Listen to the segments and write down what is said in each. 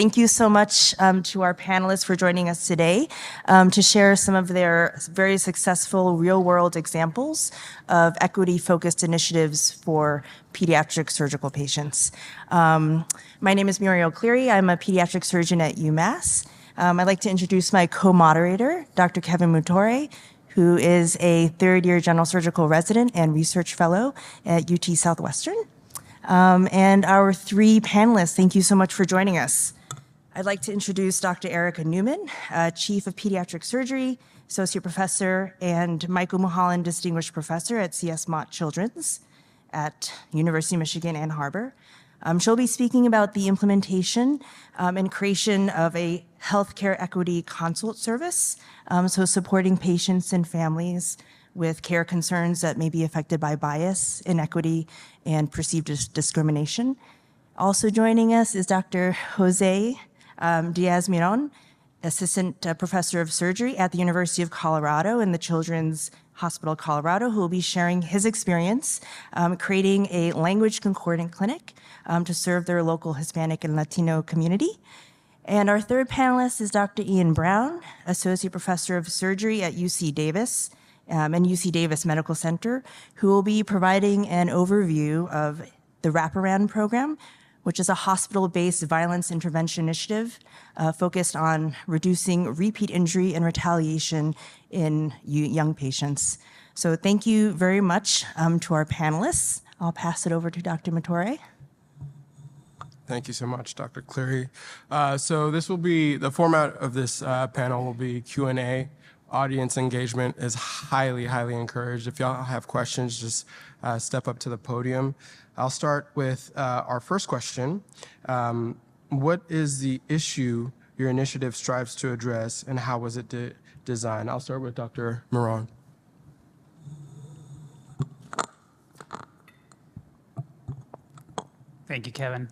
Thank you so much to our panelists for joining us today to share some of their very successful real-world examples of equity-focused initiatives for pediatric surgical patients. My name is Muriel Cleary. I'm a pediatric surgeon at UMass. I'd like to introduce my co-moderator, Dr. Kevin Mutore, who is a third-year general surgical resident and research fellow at UT Southwestern. And our three panelists, thank you so much for joining us. I'd like to introduce Dr. Erica Newman, Chief of Pediatric Surgery, Associate Professor, and Michael Mulholland Distinguished Professor at C.S. Mott Children's at University of Michigan, Ann Arbor. She'll be speaking about the implementation and creation of a healthcare equity consult service, so supporting patients and families with care concerns that may be affected by bias, inequity, and perceived discrimination. Also joining us is Dr. Jose Diaz-Miron, Assistant Professor of Surgery at the University of Colorado and the Children's Hospital Colorado, who will be sharing his experience creating a language concordant clinic to serve their local Hispanic and Latino community. And our third panelist is Dr. Ian Brown, Associate Professor of Surgery at UC Davis and UC Davis Medical Center, who will be providing an overview of the Wraparound program, which is a hospital-based violence intervention initiative focused on reducing repeat injury and retaliation in young patients. So thank you very much to our panelists. I'll pass it over to Dr. Mutore. Thank you so much, Dr. Cleary. So this will be, the format of this panel will be Q&A. Audience engagement is highly, highly encouraged. If y'all have questions, just step up to the podium. I'll start with our first question. What is the issue your initiative strives to address, and how was it designed? I'll start with Dr. Moran. Thank you, Kevin.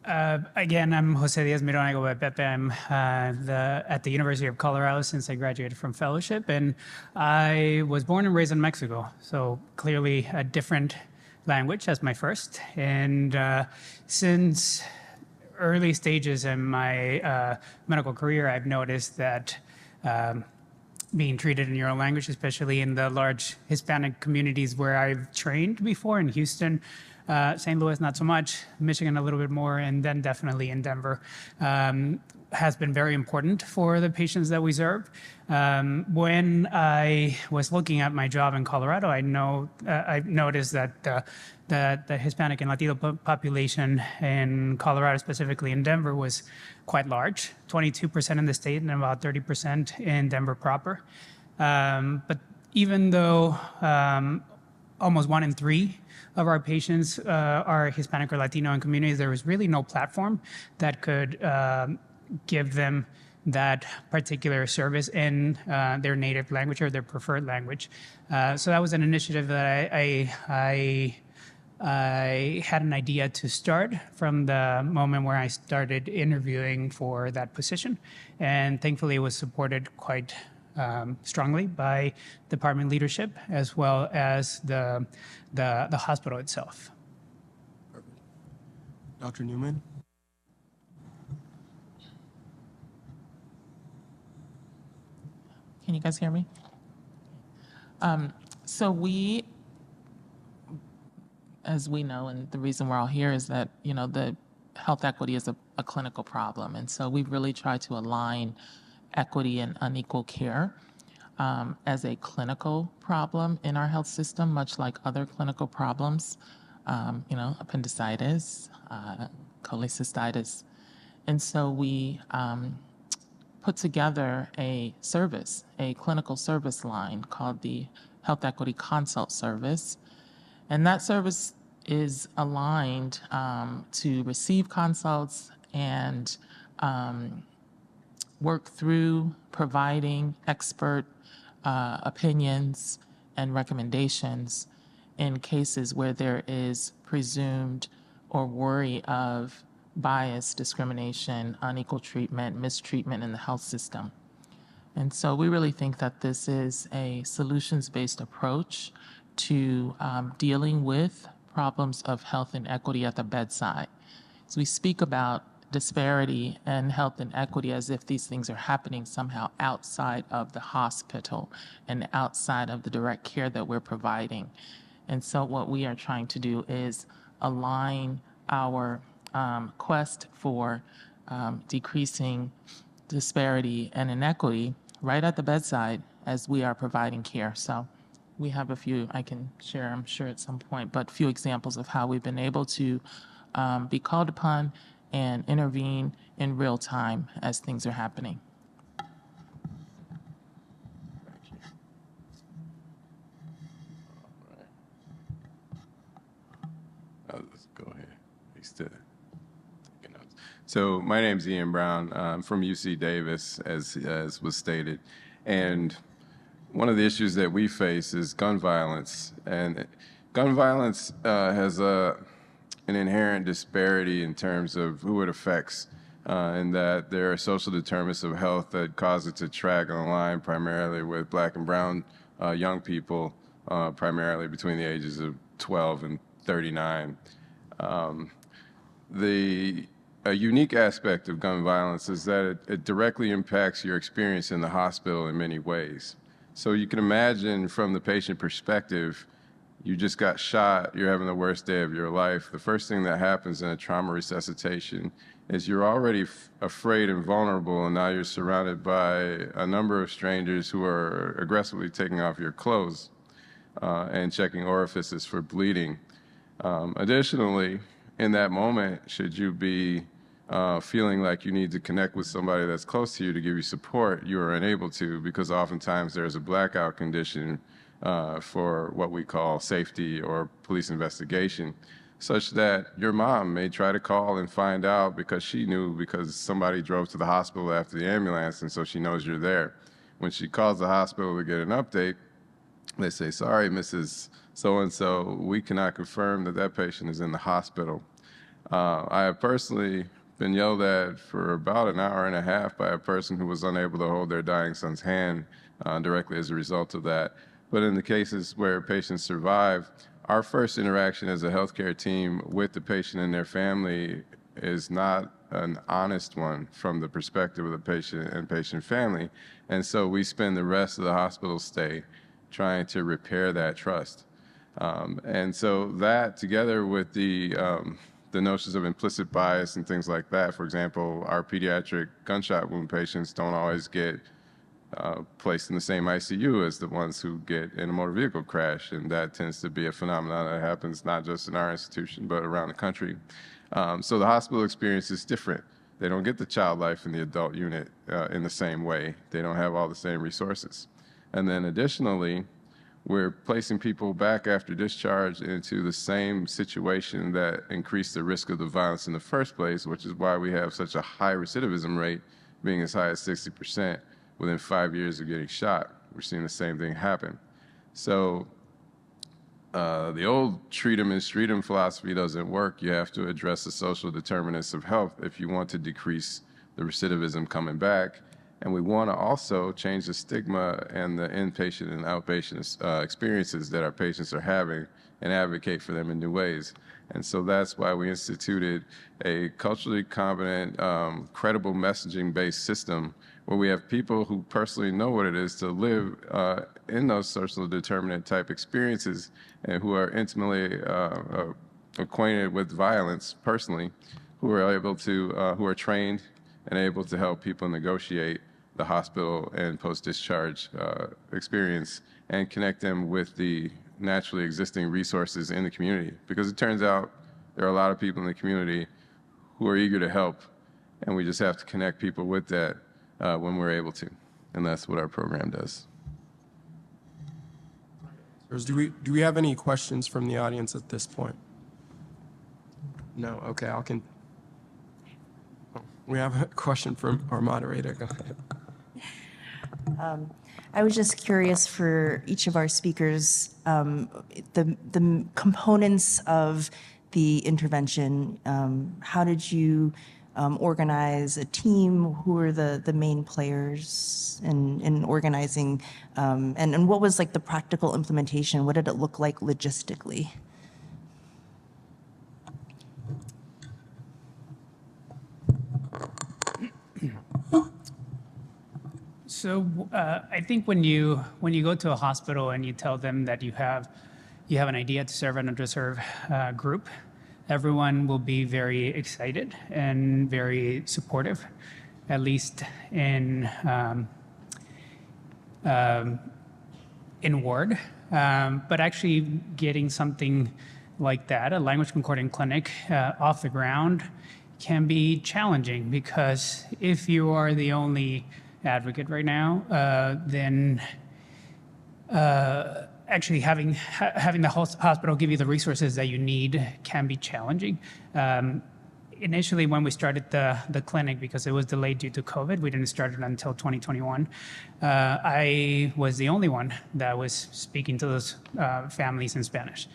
Again, I'm Jose Diaz-Miron. I go by Pepe. I'm at the University of Colorado since I graduated from fellowship, and I was born and raised in Mexico, so clearly a different language as my first. And since early stages in my medical career, I've noticed that being treated in your own language, especially in the large Hispanic communities where I've trained before in Houston, St. Louis, not so much, Michigan a little bit more, and then definitely in Denver, has been very important for the patients that we serve. When I was looking at my job in Colorado, I noticed that the Hispanic and Latino population in Colorado, specifically in Denver, was quite large, 22% in the state and about 30% in Denver proper. But even though almost 1 in 3 of our patients are Hispanic or Latino in communities, there was really no platform that could give them that particular service in their native language or their preferred language. So that was an initiative that I had an idea to start from the moment where I started interviewing for that position. And thankfully, it was supported quite strongly by department leadership as well as the hospital itself. Perfect. Dr. Newman? Can you guys hear me? So we, as we know, and the reason we're all here is that, the health equity is a clinical problem. And so we've really tried to align equity and unequal care as a clinical problem in our health system, much like other clinical problems, appendicitis, cholecystitis. And so we put together a service, a clinical service line called the Health Equity Consult Service. And that service is aligned to receive consults and work through providing expert opinions and recommendations in cases where there is presumed or worry of bias, discrimination, unequal treatment, mistreatment in the health system. And so we really think that this is a solutions-based approach to dealing with problems of health inequity at the bedside. as we speak about disparity and health inequity as if these things are happening somehow outside of the hospital and outside of the direct care that we're providing. And so what we are trying to do is align our quest for decreasing disparity and inequity right at the bedside as we are providing care. So we have a few I can share, I'm sure, at some point, but a few examples of how we've been able to be called upon and intervene in real time as things are happening. Let's go ahead. He's still taking notes. So my name's Ian Brown. I'm from UC Davis, as was stated. And one of the issues that we face is gun violence. And gun violence has an inherent disparity in terms of who it affects, in that there are social determinants of health that cause it to track on the line primarily with Black and brown young people, primarily between the ages of 12 and 39. A unique aspect of gun violence is that it directly impacts your experience in the hospital in many ways. So you can imagine from the patient perspective, you just got shot, you're having the worst day of your life. The first thing that happens in a trauma resuscitation is you're already afraid and vulnerable, and now you're surrounded by a number of strangers who are aggressively taking off your clothes and checking orifices for bleeding. Additionally, in that moment, should you be feeling like you need to connect with somebody that's close to you to give you support, you are unable to, because oftentimes there's a blackout condition for what we call safety or police investigation, such that your mom may try to call and find out because she knew, because somebody drove to the hospital after the ambulance, and so she knows you're there. When she calls the hospital to get an update, they say, "Sorry, Mrs. So-and-so, we cannot confirm that that patient is in the hospital." I have personally been yelled at for about an hour and a half by a person who was unable to hold their dying son's hand directly as a result of that. But in the cases where patients survive, our first interaction as a healthcare team with the patient and their family is not an honest one from the perspective of the patient and patient family. And so we spend the rest of the hospital stay trying to repair that trust. And so that, together with the notions of implicit bias and things like that, for example, our pediatric gunshot wound patients don't always get placed in the same ICU as the ones who get in a motor vehicle crash, and that tends to be a phenomenon that happens not just in our institution, but around the country. So the hospital experience is different. They don't get the child life in the adult unit in the same way. They don't have all the same resources. And then additionally, we're placing people back after discharge into the same situation that increased the risk of the violence in the first place, which is why we have such a high recidivism rate, being as high as 60% within 5 years of getting shot. We're seeing the same thing happen. So the old treat 'em and street 'em philosophy doesn't work. You have to address the social determinants of health if you want to decrease the recidivism coming back. And we want to also change the stigma and the inpatient and outpatient experiences that our patients are having and advocate for them in new ways. And so that's why we instituted a culturally competent, credible messaging-based system where we have people who personally know what it is to live in those social determinant type experiences and who are intimately acquainted with violence personally, who are able to, who are trained and able to help people negotiate the hospital and post-discharge experience and connect them with the naturally existing resources in the community. Because it turns out there are a lot of people in the community who are eager to help, and we just have to connect people with that when we're able to. And that's what our program does. Do we have any questions from the audience at this point? No? Okay, we have a question from our moderator. Go ahead. I was just curious for each of our speakers, the components of the intervention. How did you organize a team? Who were the main players in organizing? And what was like the practical implementation? What did it look like logistically? So I think when you go to a hospital and you tell them that you have an idea to serve an underserved group, everyone will be very excited and very supportive, at least in word. But actually getting something like that, a language concordant clinic, off the ground can be challenging, because if you are the only advocate right now, then actually having the hospital give you the resources that you need can be challenging. Initially, when we started the clinic, because it was delayed due to COVID, we didn't start it until 2021. I was the only one that was speaking to those families in Spanish.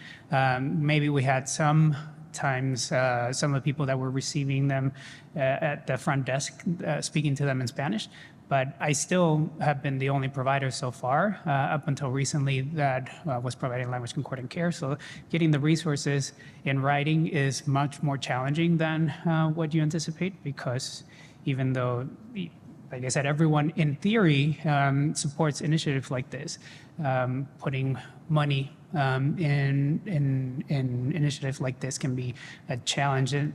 Maybe we had sometimes some of the people that were receiving them at the front desk speaking to them in Spanish, but I still have been the only provider so far, up until recently, that was providing language concordant care. So getting the resources in writing is much more challenging than what you anticipate, because even though, like I said, everyone in theory supports initiatives like this, putting money in initiatives like this can be a challenge. And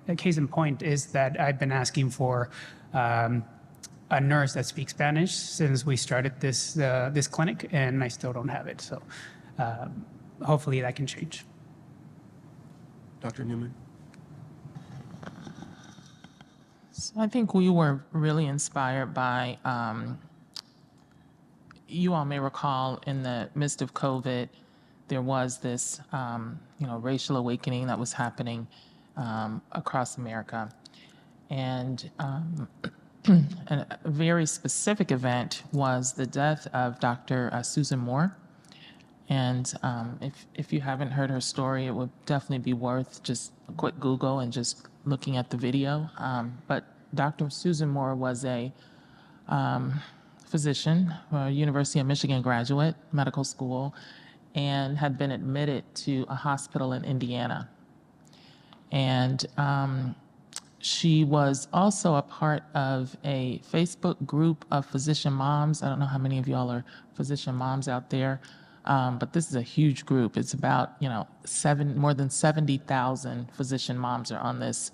a case in point is that I've been asking for a nurse that speaks Spanish since we started this clinic, and I still don't have it. So hopefully that can change. Dr. Newman. So I think we were really inspired by, you all may recall, in the midst of COVID, there was this, racial awakening that was happening across America. And a very specific event was the death of Dr. Susan Moore. And if you haven't heard her story, it would definitely be worth just a quick Google and just looking at the video. But Dr. Susan Moore was a physician, a University of Michigan graduate, medical school, and had been admitted to a hospital in Indiana. And she was also a part of a Facebook group of physician moms. I don't know how many of y'all are physician moms out there, but this is a huge group. It's about, more than 70,000 physician moms are on this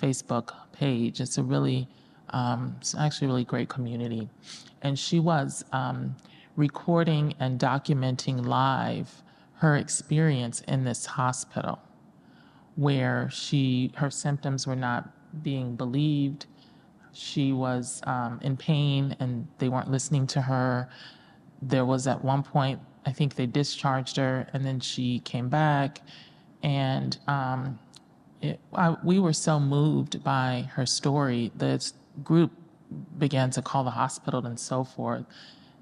Facebook page. It's it's actually a really great community. And she was recording and documenting live her experience in this hospital, where her symptoms were not being believed. She was in pain and they weren't listening to her. There was at one point, I think they discharged her, and then she came back. And we were so moved by her story. The group began to call the hospital and so forth.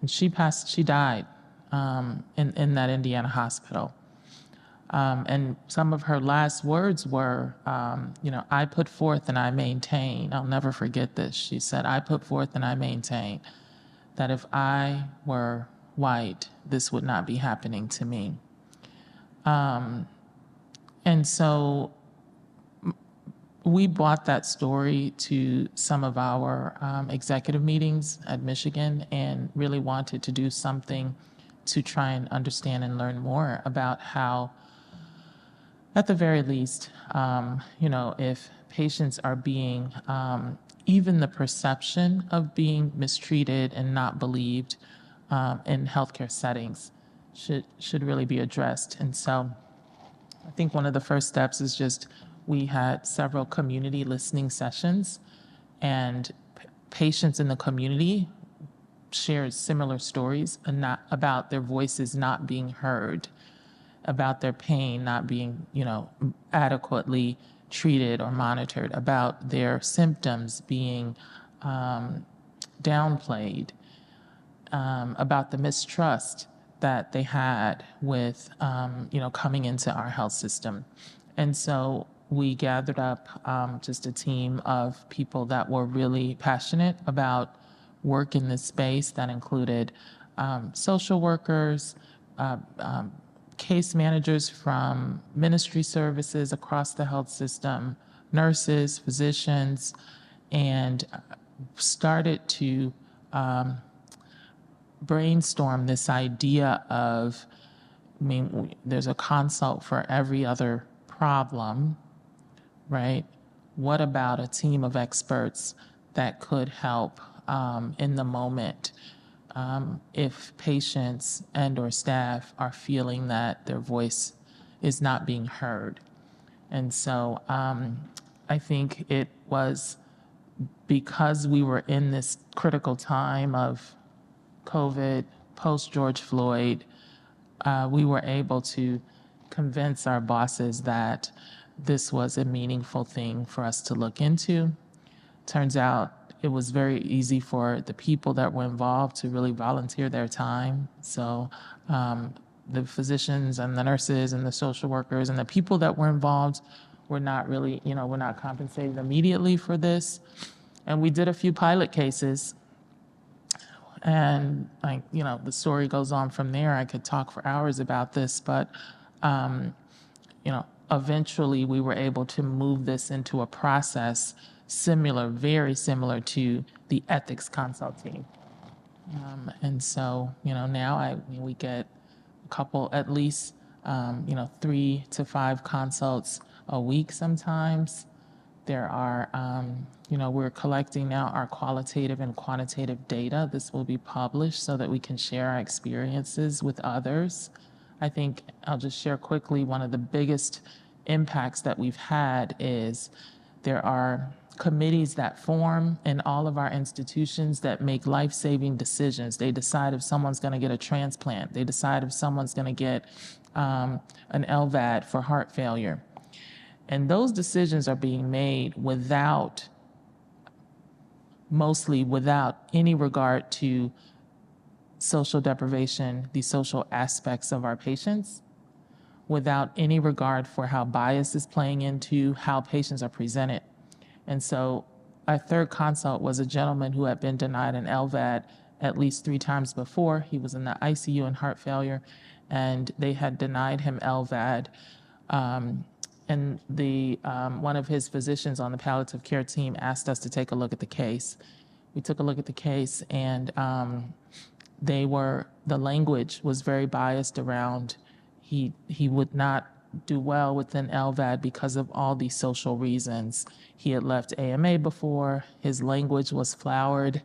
And she died in that Indiana hospital. And some of her last words were, I put forth and I maintain. I'll never forget this. She said, I put forth and I maintain that if I were white, this would not be happening to me. And so we brought that story to some of our executive meetings at Michigan and really wanted to do something to try and understand and learn more about how, at the very least, if patients are being, even the perception of being mistreated and not believed in healthcare settings should really be addressed. And so I think one of the first steps is just, we had several community listening sessions, and patients in the community shared similar stories about their voices not being heard, about their pain not being, adequately treated or monitored, about their symptoms being downplayed, about the mistrust that they had with, coming into our health system. And so we gathered up just a team of people that were really passionate about work in this space. That included social workers, case managers from ministry services across the health system, nurses, physicians, and started to brainstorm this idea of, there's a consult for every other problem, right? What about a team of experts that could help in the moment if patients and or staff are feeling that their voice is not being heard? And so I think it was because we were in this critical time of COVID, post George Floyd, we were able to convince our bosses that this was a meaningful thing for us to look into. Turns out it was very easy for the people that were involved to really volunteer their time. So the physicians and the nurses and the social workers and the people that were involved were not really, were not compensated immediately for this. And we did a few pilot cases. And the story goes on from there. I could talk for hours about this, but eventually we were able to move this into a process similar, very similar to the ethics consult team. And so, now we get a couple, at least, 3 to 5 consults a week sometimes. There are, we're collecting now our qualitative and quantitative data. This will be published so that we can share our experiences with others. I think I'll just share quickly, one of the biggest impacts that we've had is there are committees that form in all of our institutions that make life-saving decisions. They decide if someone's going to get a transplant. They decide if someone's going to get an LVAD for heart failure. And those decisions are being made mostly without any regard to social deprivation, the social aspects of our patients, without any regard for how bias is playing into how patients are presented. And so our third consult was a gentleman who had been denied an LVAD at least 3 times before. He was in the ICU in heart failure, and they had denied him LVAD. And one of his physicians on the palliative care team asked us to take a look at the case. We took a look at the case, and the language was very biased around he would not do well with an LVAD because of all these social reasons. He had left AMA before. His language was flowered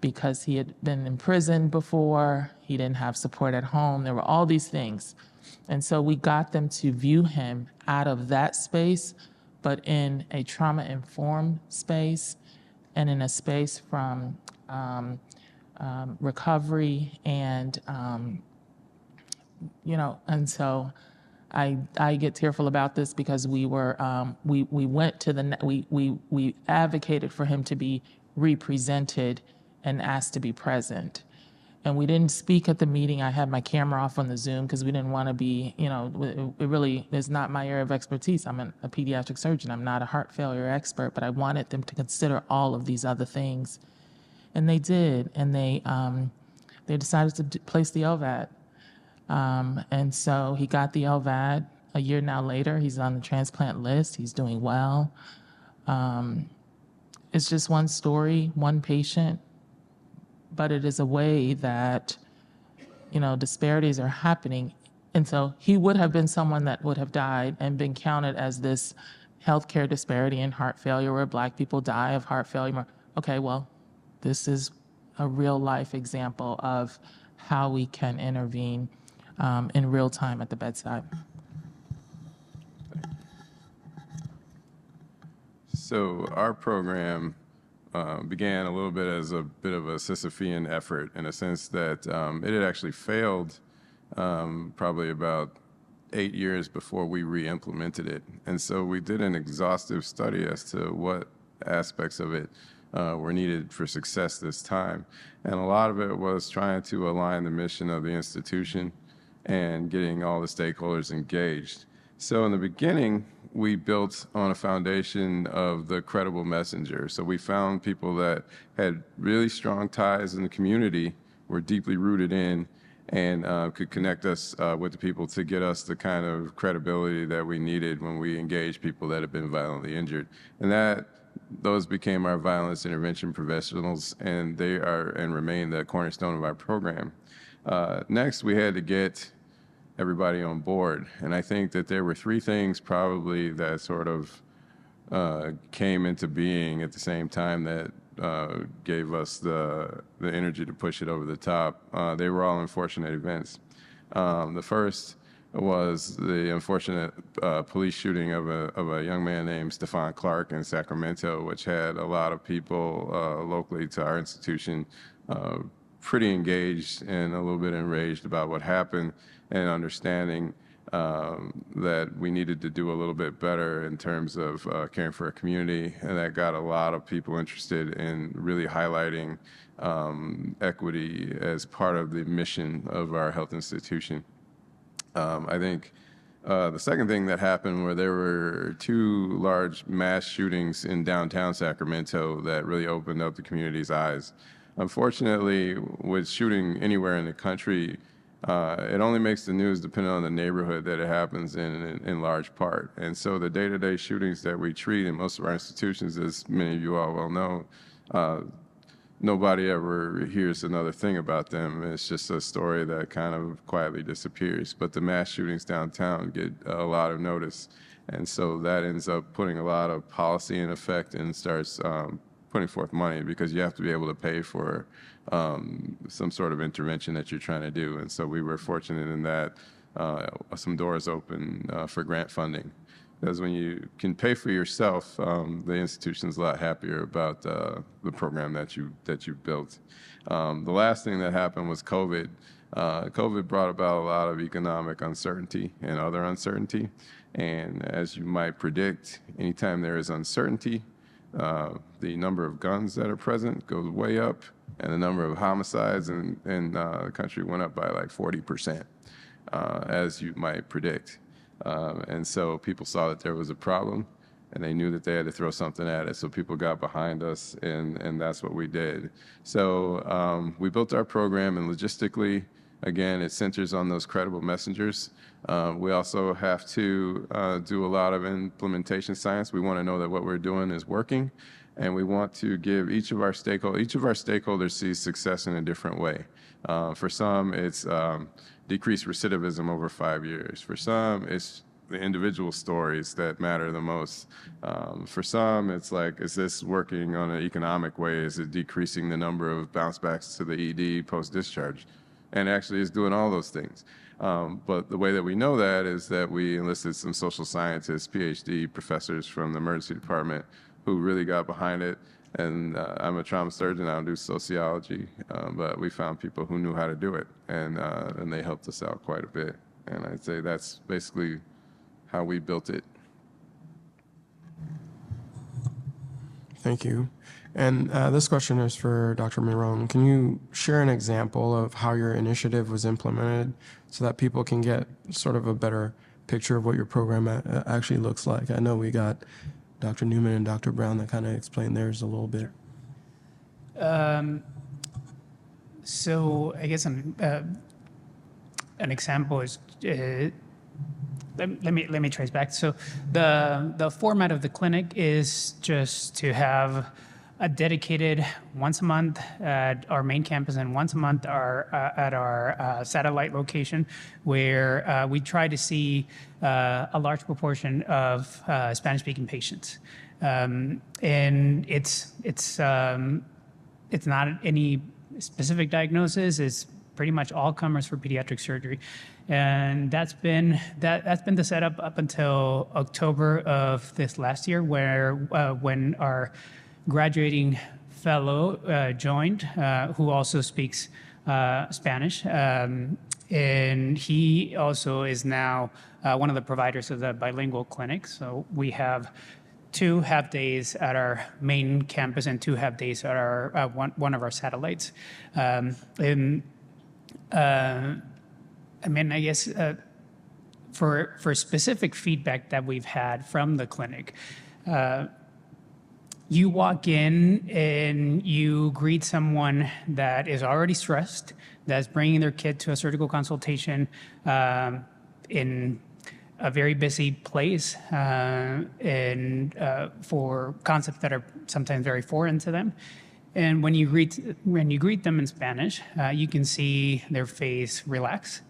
because he had been in prison before. He didn't have support at home. There were all these things. And so we got them to view him out of that space, but in a trauma-informed space and in a space from recovery and, and so I get tearful about this because we went to we advocated for him to be represented and asked to be present. And we didn't speak at the meeting. I had my camera off on the Zoom because we didn't want to be, it really is not my area of expertise. I'm a pediatric surgeon. I'm not a heart failure expert, but I wanted them to consider all of these other things. And they did, and they decided to place the LVAD. And so he got the LVAD. A year now later, he's on the transplant list. He's doing well. It's just one story, one patient, but it is a way that, disparities are happening. And so he would have been someone that would have died and been counted as this healthcare disparity in heart failure where Black people die of heart failure. Okay, well, this is a real life example of how we can intervene in real time at the bedside. So our program began a little bit as a bit of a Sisyphean effort in a sense that it had actually failed probably about 8 years before we re-implemented it. And so we did an exhaustive study as to what aspects of it were needed for success this time. And a lot of it was trying to align the mission of the institution and getting all the stakeholders engaged. So in the beginning, we built on a foundation of the credible messenger. So we found people that had really strong ties in the community, were deeply rooted in, and could connect us with the people to get us the kind of credibility that we needed when we engaged people that had been violently injured. And that those became our violence intervention professionals, and they are and remain the cornerstone of our program. Next, we had to get everybody on board, and I think that there were three things probably that sort of came into being at the same time that gave us the energy to push it over the top. They were all unfortunate events. The first was the unfortunate police shooting of a young man named Stephon Clark in Sacramento, which had a lot of people locally to our institution pretty engaged and a little bit enraged about what happened, and understanding that we needed to do a little bit better in terms of caring for our community, and that got a lot of people interested in really highlighting equity as part of the mission of our health institution. I think the second thing that happened were there were two large mass shootings in downtown Sacramento that really opened up the community's eyes. Unfortunately, with shooting anywhere in the country, it only makes the news depending on the neighborhood that it happens in large part. And so the day-to-day shootings that we treat in most of our institutions, as many of you all well know, nobody ever hears another thing about them. It's just a story that kind of quietly disappears. But the mass shootings downtown get a lot of notice. And so that ends up putting a lot of policy in effect and starts putting forth money, because you have to be able to pay for some sort of intervention that you're trying to do. And so we were fortunate in that some doors open for grant funding. Because when you can pay for yourself, the institution's a lot happier about the program that you built. The last thing that happened was COVID. COVID brought about a lot of economic uncertainty and other uncertainty. And as you might predict, anytime there is uncertainty, the number of guns that are present goes way up, and the number of homicides in the country went up by like 40%, as you might predict. And so people saw that there was a problem, and they knew that they had to throw something at it. So people got behind us, and that's what we did. So we built our program, and logistically, again, it centers on those credible messengers. We also have to do a lot of implementation science. We want to know that what we're doing is working, and we want to give each of our stakeholders sees success in a different way. For some, it's decreased recidivism over 5 years. For some, it's the individual stories that matter the most. For some, it's like, is this working on an economic way? Is it decreasing the number of bounce backs to the ED post-discharge? And actually it's doing all those things. But the way that we know that is that we enlisted some social scientists, PhD professors from the emergency department who really got behind it. And I'm a trauma surgeon, I don't do sociology, but we found people who knew how to do it, and they helped us out quite a bit. And I'd say that's basically how we built it. Thank you. And this question is for Dr. Miron. Can you share an example of how your initiative was implemented so that people can get sort of a better picture of what your program actually looks like? I know we got Dr. Newman and Dr. Brown that kind of explained theirs a little bit. So I guess an example is, let me trace back. So the format of the clinic is just to have a dedicated once a month at our main campus and once a month at our satellite location, where we try to see a large proportion of Spanish-speaking patients. And it's not any specific diagnosis. It's pretty much all comers for pediatric surgery. And that's been the setup up until October of this last year, where when our graduating fellow joined, who also speaks Spanish, and he also is now one of the providers of the bilingual clinic. So we have 2 half days at our main campus and 2 half days at our one of our satellites. I mean, I guess for specific feedback that we've had from the clinic, you walk in and you greet someone that is already stressed, that's bringing their kid to a surgical consultation in a very busy place and for concepts that are sometimes very foreign to them. And when you greet them in Spanish, you can see their face relax.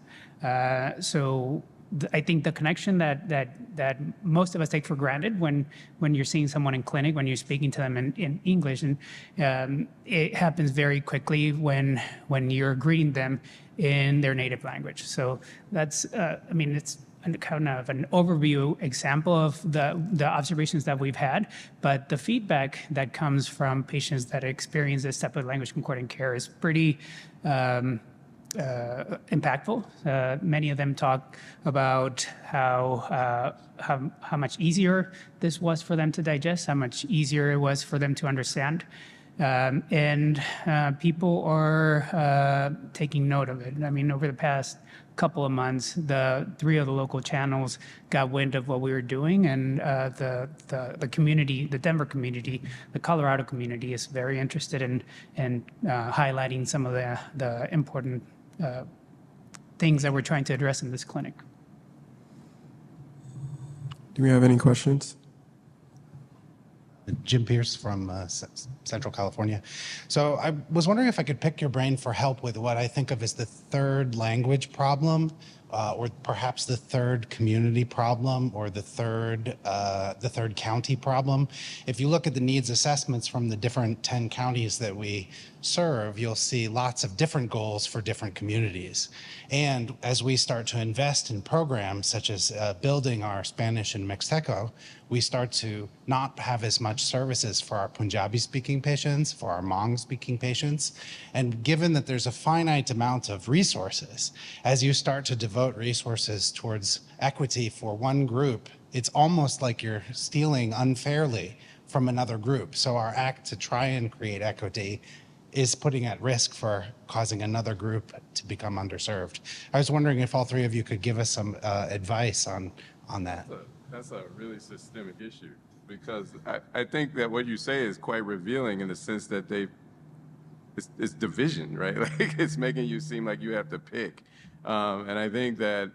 I think the connection that most of us take for granted when you're seeing someone in clinic, when you're speaking to them in English, and it happens very quickly when you're greeting them in their native language. So that's, it's kind of an overview example of the observations that we've had, but the feedback that comes from patients that experience this type of language concordant care is pretty impactful. Many of them talk about how much easier this was for them to digest, how much easier it was for them to understand. And people are taking note of it. I mean, over the past couple of months, the 3 of the local channels got wind of what we were doing, and the community, the Denver community, the Colorado community is very interested in highlighting some of the important things that we're trying to address in this clinic. Do we have any questions? Jim Pierce from Central California. So I was wondering if I could pick your brain for help with what I think of as the third language problem, or perhaps the third community problem, or the third county problem. If you look at the needs assessments from the different 10 counties that we serve, you'll see lots of different goals for different communities. And as we start to invest in programs such as building our Spanish and Mixteco, we start to not have as much services for our Punjabi-speaking patients, for our Hmong-speaking patients. And given that there's a finite amount of resources, as you start to devote resources towards equity for one group, it's almost like you're stealing unfairly from another group. So our act to try and create equity is putting at risk for causing another group to become underserved. I was wondering if all 3 of you could give us some advice on that. That's a really systemic issue, because I think that what you say is quite revealing in the sense that it's division, right? Like, it's making you seem like you have to pick. And I think that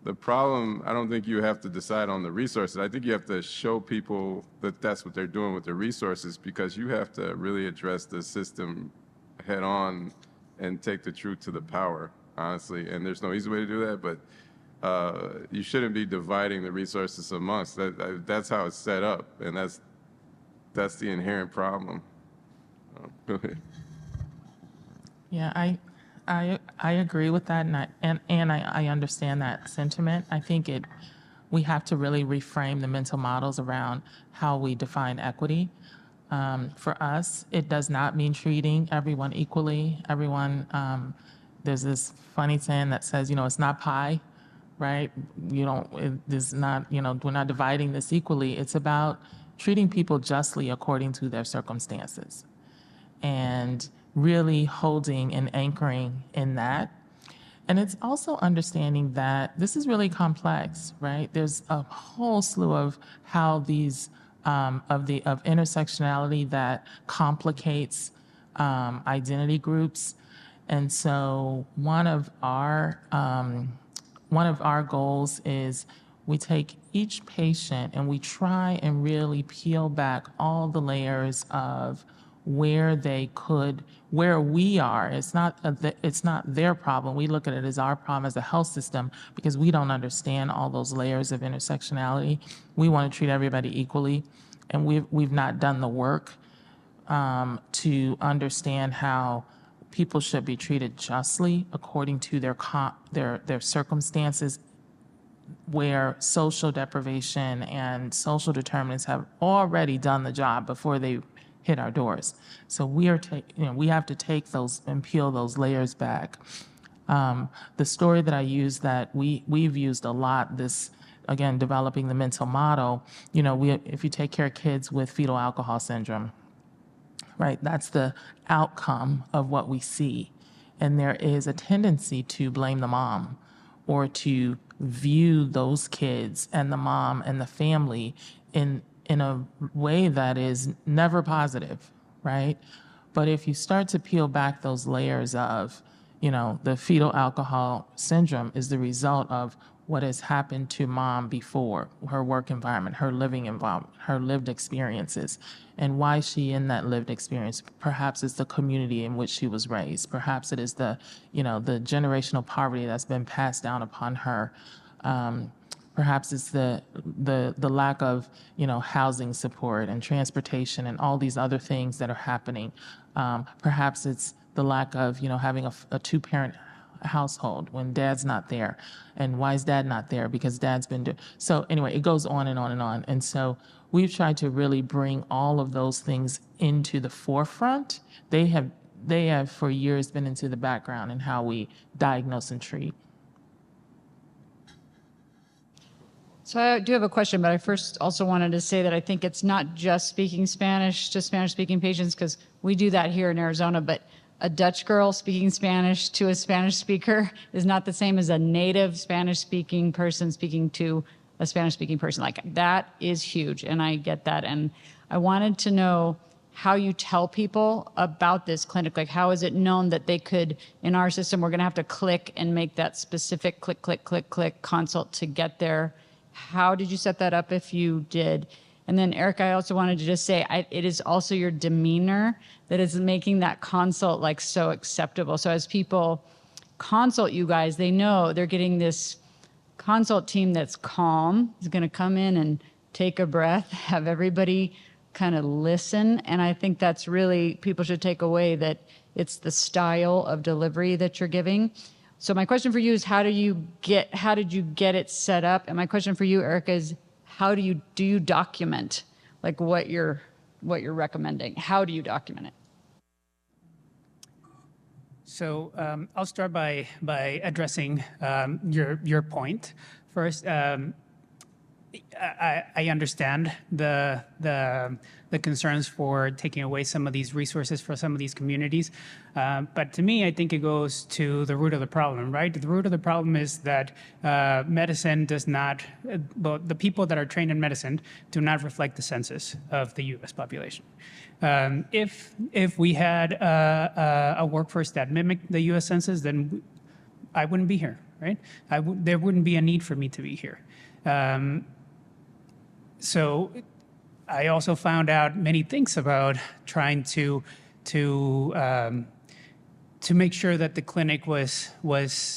the problem, I don't think you have to decide on the resources. I think you have to show people that that's what they're doing with the resources, because you have to really address the system head on and take the truth to the power, honestly. And there's no easy way to do that, but you shouldn't be dividing the resources amongst. That's how it's set up, and that's the inherent problem. Go ahead. Yeah, I agree with that, and I understand that sentiment. I think we have to really reframe the mental models around how we define equity. For us, it does not mean treating everyone equally. There's this funny saying that says, it's not pie, right? We're not dividing this equally. It's about treating people justly according to their circumstances, and really holding and anchoring in that. And it's also understanding that this is really complex, right? There's a whole slew of how these of intersectionality that complicates identity groups. And so one of our goals is we take each patient and we try and really peel back all the layers of where we are. It's not their problem. We look at it as our problem as a health system, because we don't understand all those layers of intersectionality. We want to treat everybody equally, and we've not done the work to understand how people should be treated justly according to their circumstances, where social deprivation and social determinants have already done the job before they hit our doors. So we have to take those and peel those layers back. The story that I use that we've used a lot, this, again, developing the mental model, if you take care of kids with fetal alcohol syndrome, right, that's the outcome of what we see. And there is a tendency to blame the mom, or to view those kids and the mom and the family in a way that is never positive, right? But if you start to peel back those layers of, the fetal alcohol syndrome is the result of what has happened to mom before, her work environment, her living environment, her lived experiences, and why is she in that lived experience. Perhaps it's the community in which she was raised. Perhaps it is the, the generational poverty that's been passed down upon her. Perhaps it's the lack of, housing support and transportation and all these other things that are happening. Perhaps it's the lack of, having a two-parent household when dad's not there. And why is dad not there? Because dad's been doing. So anyway, it goes on and on and on. And so we've tried to really bring all of those things into the forefront. They have for years been into the background in how we diagnose and treat. So I do have a question, but I first also wanted to say that I think it's not just speaking Spanish to Spanish-speaking patients, because we do that here in Arizona, but a Dutch girl speaking Spanish to a Spanish speaker is not the same as a native Spanish-speaking person speaking to a Spanish-speaking person. Like, that is huge, and I get that. And I wanted to know how you tell people about this clinic. Like, how is it known that they could, in our system, we're gonna have to click and make that specific click, click, click, click consult to get there? How did you set that up if you did? And then, Eric, I also wanted to just say, it is also your demeanor that is making that consult like so acceptable. So as people consult you guys, they know they're getting this consult team that's calm, is going to come in and take a breath, have everybody kind of listen. And I think that's really, people should take away that it's the style of delivery that you're giving. So my question for you is, how did you get it set up? And my question for you, Erica, is how do you document like what you're recommending? How do you document it? So I'll start by addressing your point first. I understand the concerns for taking away some of these resources for some of these communities, but to me, I think it goes to the root of the problem, right? The root of the problem is that medicine does not, well, the people that are trained in medicine do not reflect the census of the U.S. population. If we had a workforce that mimicked the U.S. census, then I wouldn't be here, right? There wouldn't be a need for me to be here. So I also found out many things about trying to make sure that the clinic was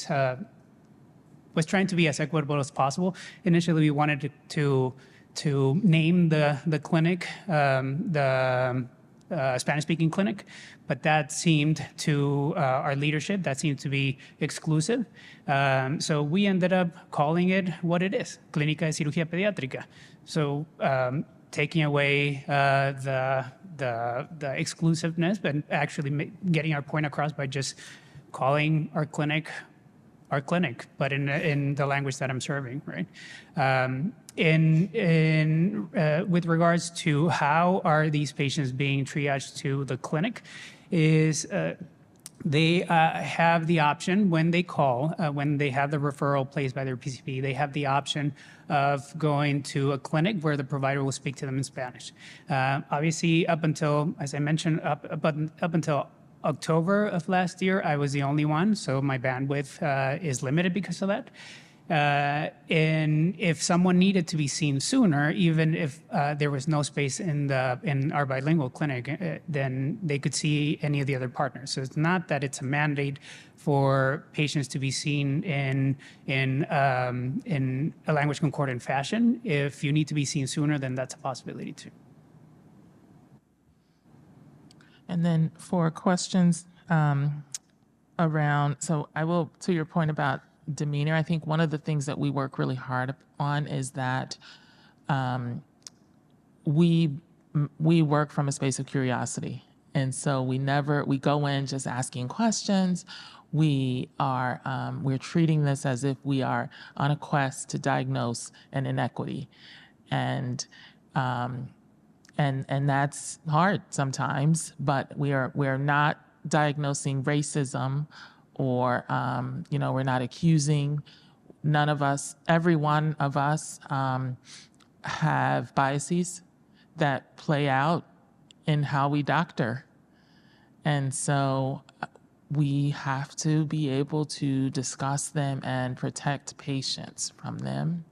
trying to be as equitable as possible. Initially, we wanted to name the clinic the Spanish-speaking clinic, but that seemed to our leadership, that seemed to be exclusive. So we ended up calling it what it is, Clínica de Cirugía Pediátrica. So taking away the exclusiveness, but actually getting our point across by just calling our clinic, but in the language that I'm serving, right? With regards to how are these patients being triaged to the clinic, is they have the option when they call, when they have the referral placed by their PCP, they have the option of going to a clinic where the provider will speak to them in Spanish. Obviously, up until, as I mentioned, up until October of last year, I was the only one, so my bandwidth is limited because of that. And if someone needed to be seen sooner, even if there was no space in our bilingual clinic, then they could see any of the other partners. So it's not that it's a mandate for patients to be seen in a language concordant fashion. If you need to be seen sooner, then that's a possibility too. And then for questions around, so I will, to your point about demeanor, I think one of the things that we work really hard on is that we work from a space of curiosity. And so we go in just asking questions. We're treating this as if we are on a quest to diagnose an inequity. And that's hard sometimes, but we're not diagnosing racism or, we're not accusing. None of us, every one of us have biases that play out in how we doctor. And so we have to be able to discuss them and protect patients from them.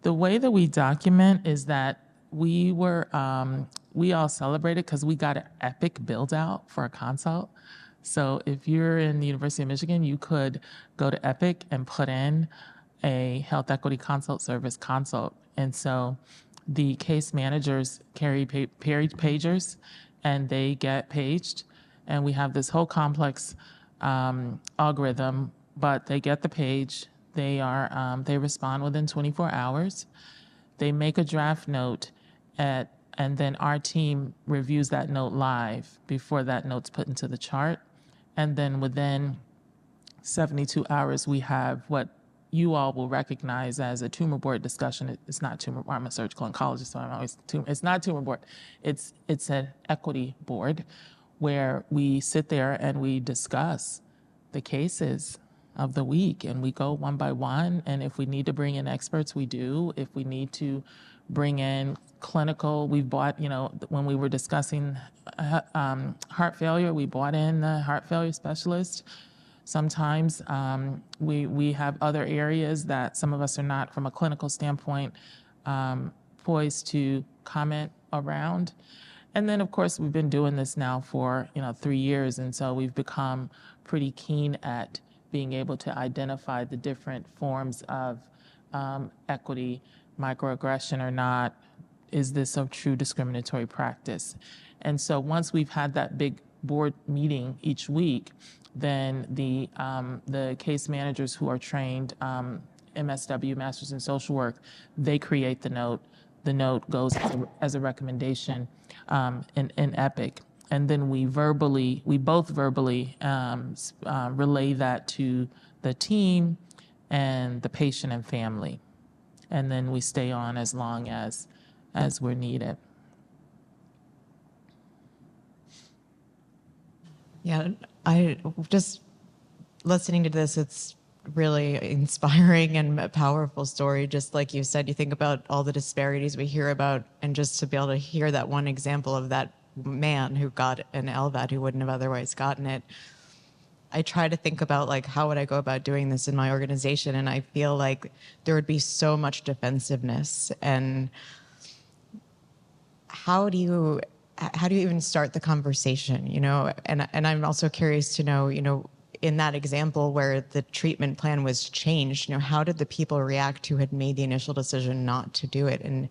The way that we document is that we all celebrated because we got an epic build out for a consult. So if you're in the University of Michigan, you could go to Epic and put in a health equity consult service consult. And so the case managers carry pagers and they get paged. And we have this whole complex algorithm, but they get the page. They respond within 24 hours. They make a draft note and then our team reviews that note live before that note's put into the chart. And then within 72 hours, we have what you all will recognize as a tumor board discussion. It's not tumor board. I'm a surgical oncologist, so I'm always it's not tumor board. It's an equity board where we sit there and we discuss the cases of the week and we go one by one. And if we need to bring in experts, we do. If we need to bring in clinical, we bought, when we were discussing heart failure, we brought in the heart failure specialist. Sometimes we have other areas that some of us are not, from a clinical standpoint, poised to comment around. And then, of course, we've been doing this now for 3 years, and so we've become pretty keen at being able to identify the different forms of equity, microaggression or not. Is this a true discriminatory practice? And so once we've had that big board meeting each week, then the case managers who are trained, MSW, Masters in Social Work, they create the note. The note goes as a recommendation in EPIC. And then we both verbally relay that to the team and the patient and family. And then we stay on as long as we're needed. Yeah, I just listening to this, it's really inspiring and a powerful story. Just like you said, you think about all the disparities we hear about, and just to be able to hear that one example of that man who got an LVAD who wouldn't have otherwise gotten it. I try to think about, like, how would I go about doing this in my organization? And I feel like there would be so much defensiveness. And how do you even start the conversation, And I'm also curious to know, in that example where the treatment plan was changed, how did the people react who had made the initial decision not to do it? And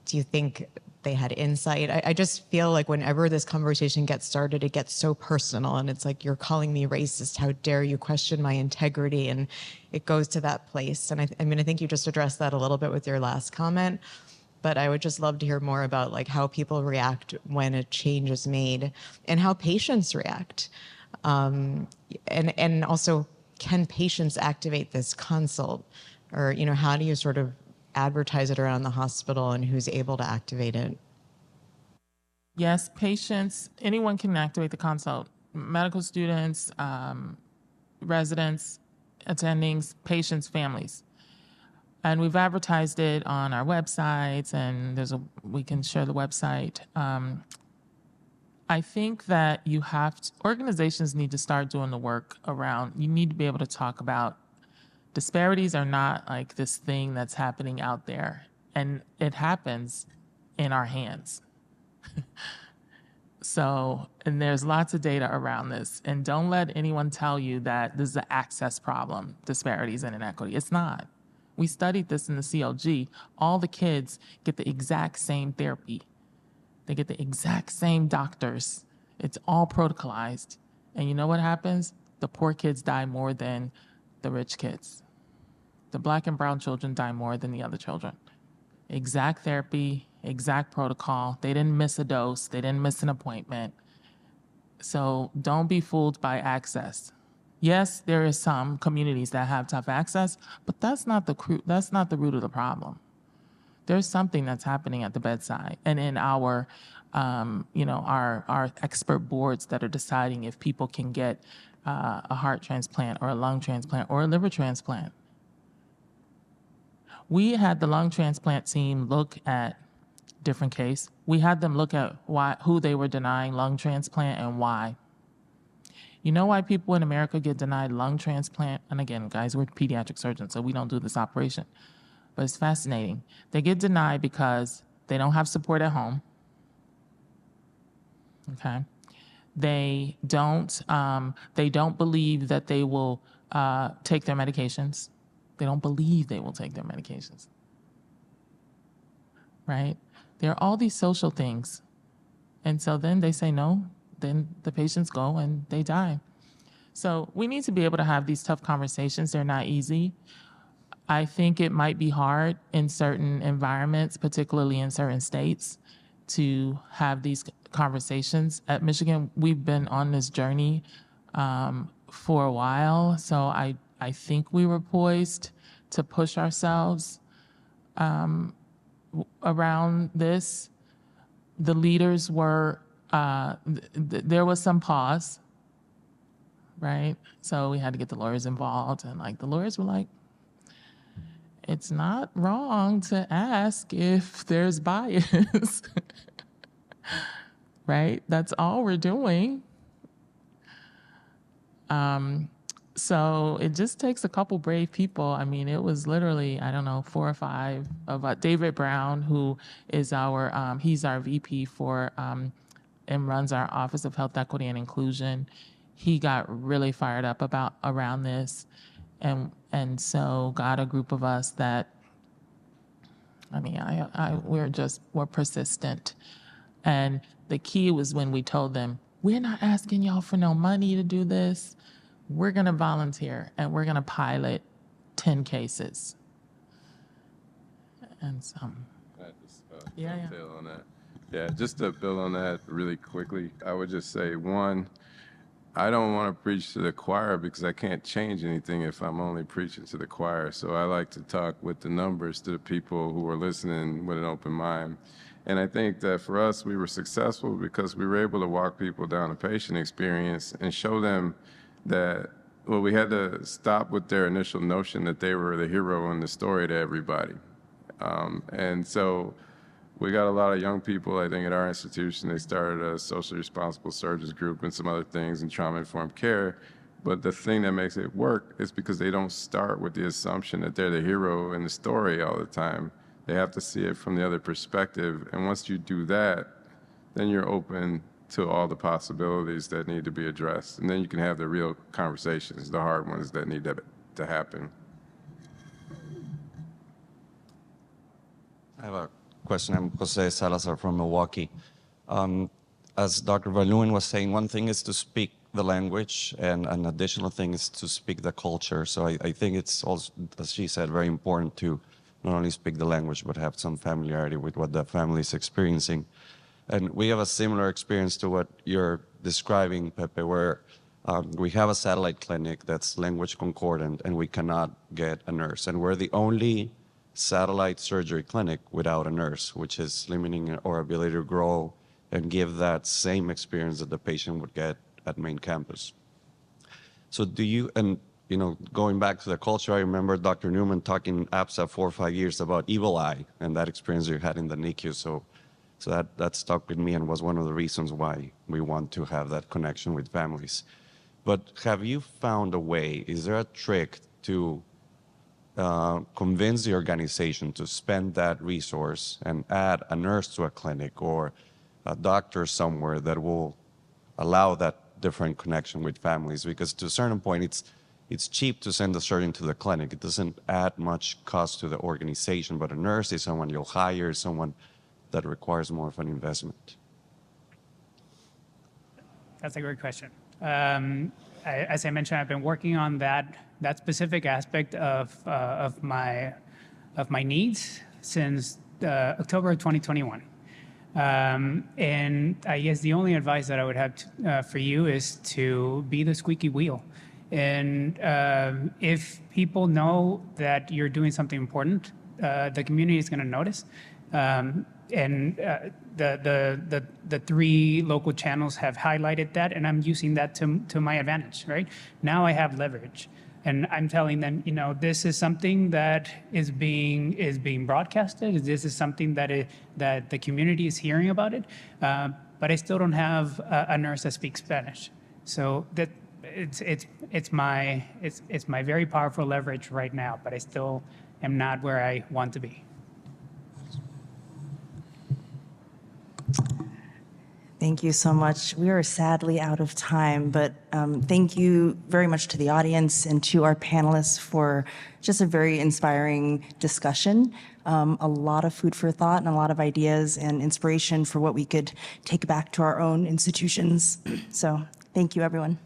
do you think they had insight? I just feel like whenever this conversation gets started, it gets so personal, and it's like, you're calling me racist. How dare you question my integrity? And it goes to that place. And I think you just addressed that a little bit with your last comment, but I would just love to hear more about, like, how people react when a change is made and how patients react. And also, can patients activate this consult? Or, how do you sort of advertise it around the hospital, and who's able to activate it? Yes, patients, anyone can activate the consult. Medical students, residents, attendings, patients, families. And we've advertised it on our websites, and we can share the website. I think that organizations need to start doing the work around, you need to be able to talk about disparities are not like this thing that's happening out there, and it happens in our hands. And there's lots of data around this, and don't let anyone tell you that this is an access problem, disparities and inequity. It's not. We studied this in the CLG. All the kids get the exact same therapy. They get the exact same doctors. It's all protocolized. And you know what happens? The poor kids die more than the rich kids. The Black and brown children die more than the other children. Exact therapy, exact protocol. They didn't miss a dose. They didn't miss an appointment. So don't be fooled by access. Yes, there is some communities that have tough access, but that's not the root of the problem. There's something that's happening at the bedside and in our expert boards that are deciding if people can get a heart transplant or a lung transplant or a liver transplant. We had the lung transplant team look at different case. We had them look at who they were denying lung transplant and why. You know why people in America get denied lung transplant? And again, guys, we're pediatric surgeons, so we don't do this operation. But it's fascinating. They get denied because they don't have support at home. Okay. They don't believe that they will take their medications. They don't believe they will take their medications. Right? There are all these social things. And so then they say no, then the patients go and they die. So we need to be able to have these tough conversations. They're not easy. I think it might be hard in certain environments, particularly in certain states, to have these conversations. At Michigan, we've been on this journey for a while, so I think we were poised to push ourselves around this. The leaders were, there was some pause, right? So we had to get the lawyers involved, and like the lawyers were like, it's not wrong to ask if there's bias, right? That's all we're doing. So it just takes a couple brave people. I mean, it was literally, I don't know, 4 or 5 of David Brown, who is our, he's our VP for, and runs our Office of Health Equity and Inclusion. He got really fired up around this. And so got a group of us that, I mean, we're persistent. And the key was when we told them, we're not asking y'all for no money to do this. We're going to volunteer and we're going to pilot 10 cases. And so, yeah. Build on that. Yeah, just to build on that really quickly, I would just say, one, I don't want to preach to the choir because I can't change anything if I'm only preaching to the choir. So I like to talk with the numbers to the people who are listening with an open mind. And I think that for us, we were successful because we were able to walk people down a patient experience and show them that, well, we had to stop with their initial notion that they were the hero in the story to everybody. And so we got a lot of young people, I think, at our institution. They started a socially responsible surgeons group and some other things in trauma-informed care. But the thing that makes it work is because they don't start with the assumption that they're the hero in the story all the time. They have to see it from the other perspective. And once you do that, then you're open to all the possibilities that need to be addressed. And then you can have the real conversations, the hard ones that need to happen. I have a question. I'm Jose Salazar from Milwaukee. As Dr. Valun was saying, one thing is to speak the language, and an additional thing is to speak the culture. So I think it's also, as she said, very important to not only speak the language, but have some familiarity with what the family is experiencing. And we have a similar experience to what you're describing, Pepe, where we have a satellite clinic that's language concordant, and we cannot get a nurse. And we're the only satellite surgery clinic without a nurse, which is limiting our ability to grow and give that same experience that the patient would get at main campus. So do you, and you know, going back to the culture, I remember Dr. Newman talking APSA 4 or 5 years about evil eye and that experience you had in the NICU. So that stuck with me and was one of the reasons why we want to have that connection with families. But have you found a way, is there a trick to convince the organization to spend that resource and add a nurse to a clinic or a doctor somewhere that will allow that different connection with families? Because to a certain point, it's cheap to send a surgeon to the clinic. It doesn't add much cost to the organization, but a nurse is someone you'll hire, someone that requires more of an investment. That's a great question. As I mentioned, I've been working on that specific aspect of my needs since October of 2021. And I guess the only advice that I would have for you is to be the squeaky wheel. And if people know that you're doing something important, the community is going to notice. And the 3 local channels have highlighted that, and I'm using that to my advantage, right? Now I have leverage, and I'm telling them, you know, this is something that is being broadcasted. This is something that the community is hearing about it, but I still don't have a nurse that speaks Spanish. So that it's my very powerful leverage right now, but I still am not where I want to be. Thank you so much. We are sadly out of time, but thank you very much to the audience and to our panelists for just a very inspiring discussion. A lot of food for thought and a lot of ideas and inspiration for what we could take back to our own institutions. So thank you, everyone.